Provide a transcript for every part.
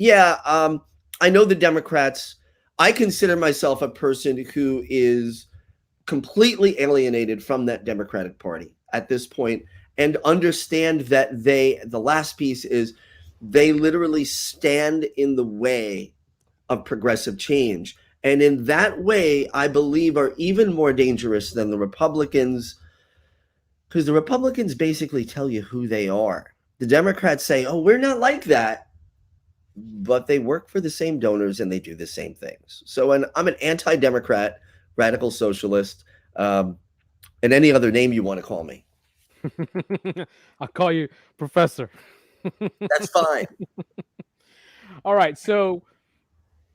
Yeah, I know the Democrats. I consider myself a person who is completely alienated from that Democratic Party at this point and understand that the last piece is they literally stand in the way of progressive change. And in that way, I believe are even more dangerous than the Republicans, because the Republicans basically tell you who they are. The Democrats say, oh, we're not like that, but they work for the same donors and they do the same things. So I'm an anti Democrat, radical socialist, and any other name you want to call me. I'll call you Professor. That's fine. All right. So,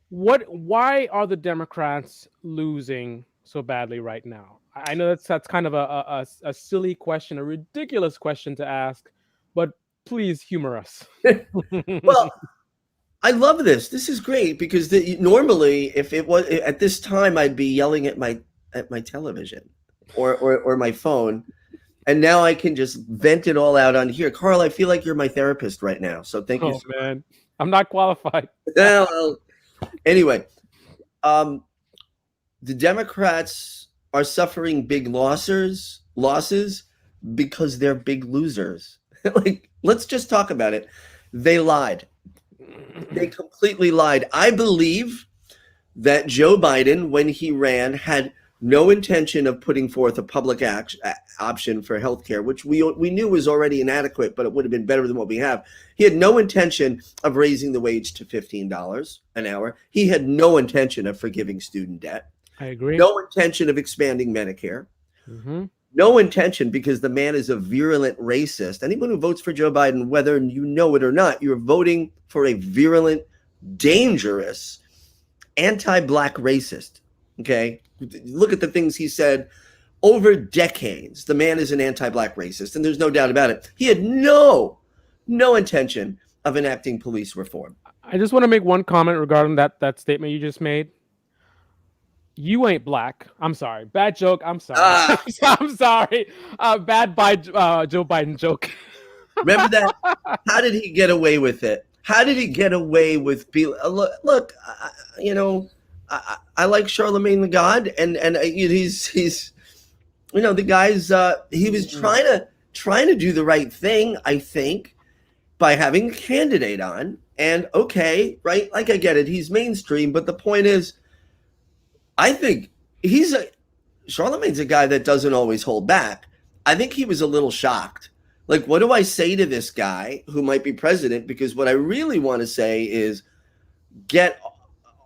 why are the Democrats losing so badly right now? I know that's kind of a silly question, a ridiculous question to ask, but please humor us. Well, I love this. This is great because normally, if it was at this time, I'd be yelling at my television or my phone, and now I can just vent it all out on here. Carl, I feel like you're my therapist right now, so thank you Oh so man, I'm not qualified. much. Well, anyway, um, the Democrats are suffering big losses because they're big losers. Like, let's just talk about it. They lied. They completely lied. I believe that Joe Biden, when he ran, had no intention of putting forth a public option for healthcare, which we knew was already inadequate, but it would have been better than what we have. He had no intention of raising the wage to $15 an hour. He had no intention of forgiving student debt. I agree. No intention of expanding Medicare. Mm-hmm. No intention, because the man is a virulent racist. Anyone who votes for Joe Biden, whether you know it or not, you're voting for a virulent, dangerous, anti-black racist. Okay? Look at the things he said over decades. The man is an anti-black racist, and there's no doubt about it. He had no intention of enacting police reform. I just want to make one comment regarding that statement you just made. You ain't black. I'm sorry. Bad joke. I'm sorry. Ah, I'm sorry. Bad by Joe Biden joke. remember that? How did he get away with it? How did he get away with being? Look, you know, I like Charlemagne the God, and he's the guy's he was trying to do the right thing, I think, by having a candidate on. And okay, right, like I get it, he's mainstream, but the point is, I think Charlemagne's a guy that doesn't always hold back. I think he was a little shocked. Like, what do I say to this guy who might be president? Because what I really want to say is get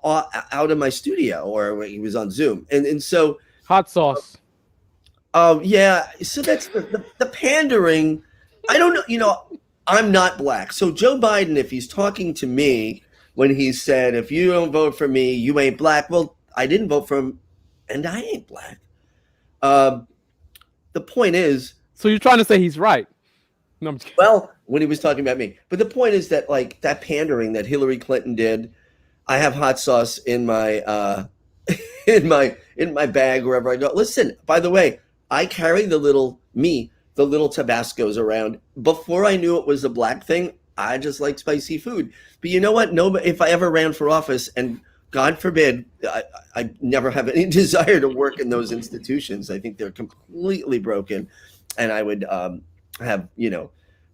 out of my studio, or he was on Zoom. And so, Hot sauce. yeah, so that's the pandering. I don't know, I'm not black. So Joe Biden, if he's talking to me when he said, if you don't vote for me, you ain't black. Well, I didn't vote for him, and I ain't black. The point is, So you're trying to say he's right? No, I'm just kidding. well, when he was talking about me, but the point is that, like, that pandering that Hillary Clinton did, I have hot sauce in my in my bag wherever I go. Listen, by the way, I carry the little Tabascos around. Before I knew it was a black thing, I just like spicy food. But you know what? No, if I ever ran for office, and God forbid, I never have any desire to work in those institutions. I think they're completely broken, and I would have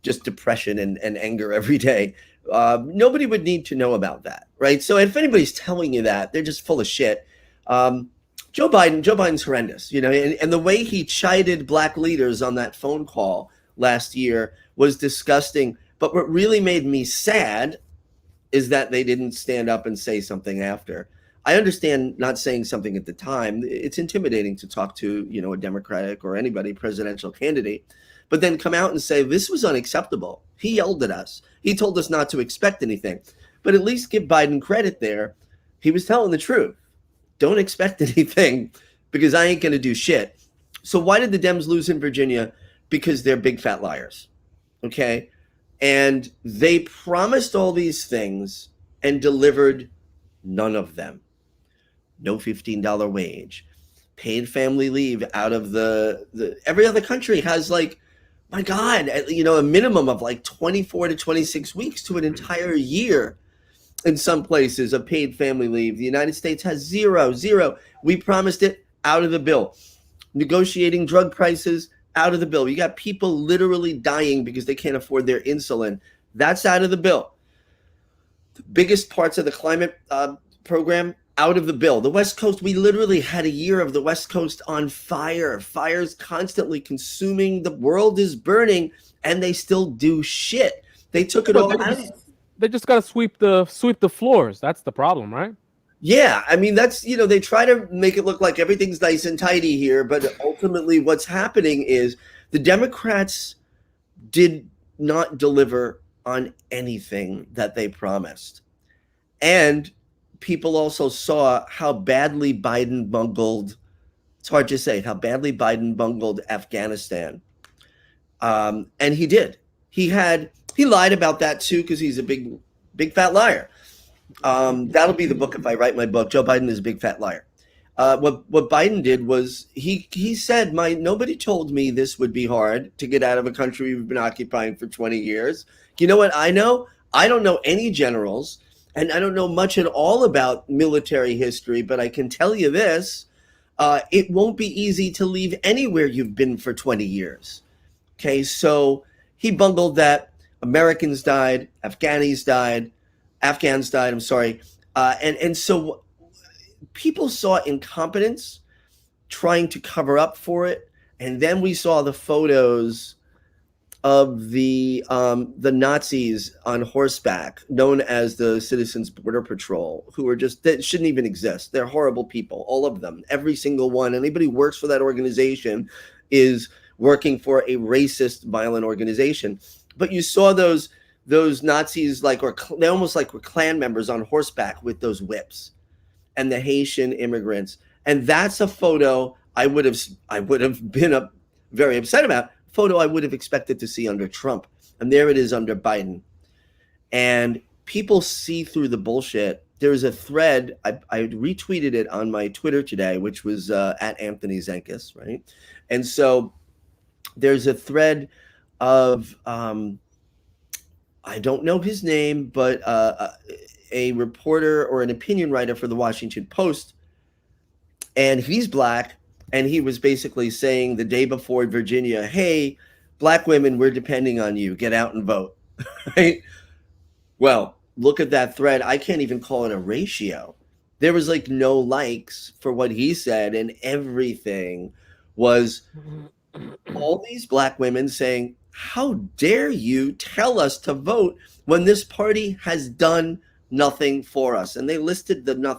just depression and anger every day. Nobody would need to know about that, right? So if anybody's telling you that, they're just full of shit. Joe Biden's horrendous, and the way he chided black leaders on that phone call last year was disgusting. But what really made me sad is that they didn't stand up and say something after. I understand not saying something at the time. It's intimidating to talk to, a Democratic or anybody presidential candidate, but then come out and say, this was unacceptable. He yelled at us. He told us not to expect anything. But at least give Biden credit there. He was telling the truth. Don't expect anything, because I ain't going to do shit. So why did the Dems lose in Virginia? Because they're big fat liars. Okay? And they promised all these things and delivered none of them. No $15 wage, paid family leave out of the every other country has, like, my God, a minimum of like 24 to 26 weeks to an entire year. in some places of paid family leave. The United States has zero, zero. We promised it, out of the bill. Negotiating drug prices, out of the bill. You got people literally dying because they can't afford their insulin. That's out of the bill. The biggest parts of the climate program, out of the bill. The West Coast, we literally had a year of the West Coast on fire. Fires constantly consuming. The world is burning, and they still do shit. They took it But all out. they just got to sweep the floors. That's the problem, right? Yeah, I mean, that's, they try to make it look like everything's nice and tidy here, but ultimately what's happening is the Democrats did not deliver on anything that they promised. And people also saw how badly Biden bungled, it's hard to say, how badly Biden bungled Afghanistan. And he did. He lied about that too, because he's a big fat liar. That'll be the book if I write my book. Joe Biden is a big fat liar. What Biden did was he said, nobody told me this would be hard to get out of a country we've been occupying for 20 years. You know what I know? I don't know any generals, and I don't know much at all about military history, but I can tell you this, it won't be easy to leave anywhere you've been for 20 years. Okay, so he bungled that. Americans died, Afghans died, I'm sorry. And so people saw incompetence trying to cover up for it. And then we saw the photos of the Nazis on horseback, known as the Citizens Border Patrol, who are that shouldn't even exist. They're horrible people, all of them, every single one. Anybody who works for that organization is working for a racist, violent organization. But you saw those Nazis they almost like were Klan members on horseback with those whips, and the Haitian immigrants. And that's a photo I would have been very upset about. Photo I would have expected to see under Trump, and there it is under Biden. And people see through the bullshit. There's a thread, I retweeted it on my Twitter today, which was at Anthony Zenkus, right? And so there's a thread of I don't know his name, but a reporter or an opinion writer for the Washington Post, and he's black, and he was basically saying the day before Virginia, hey, black women, we're depending on you, get out and vote. Right? Well, look at that thread. I can't even call it a ratio. There was no likes for what he said, and everything was all these black women saying, how dare you tell us to vote when this party has done nothing for us? And they listed the nothing.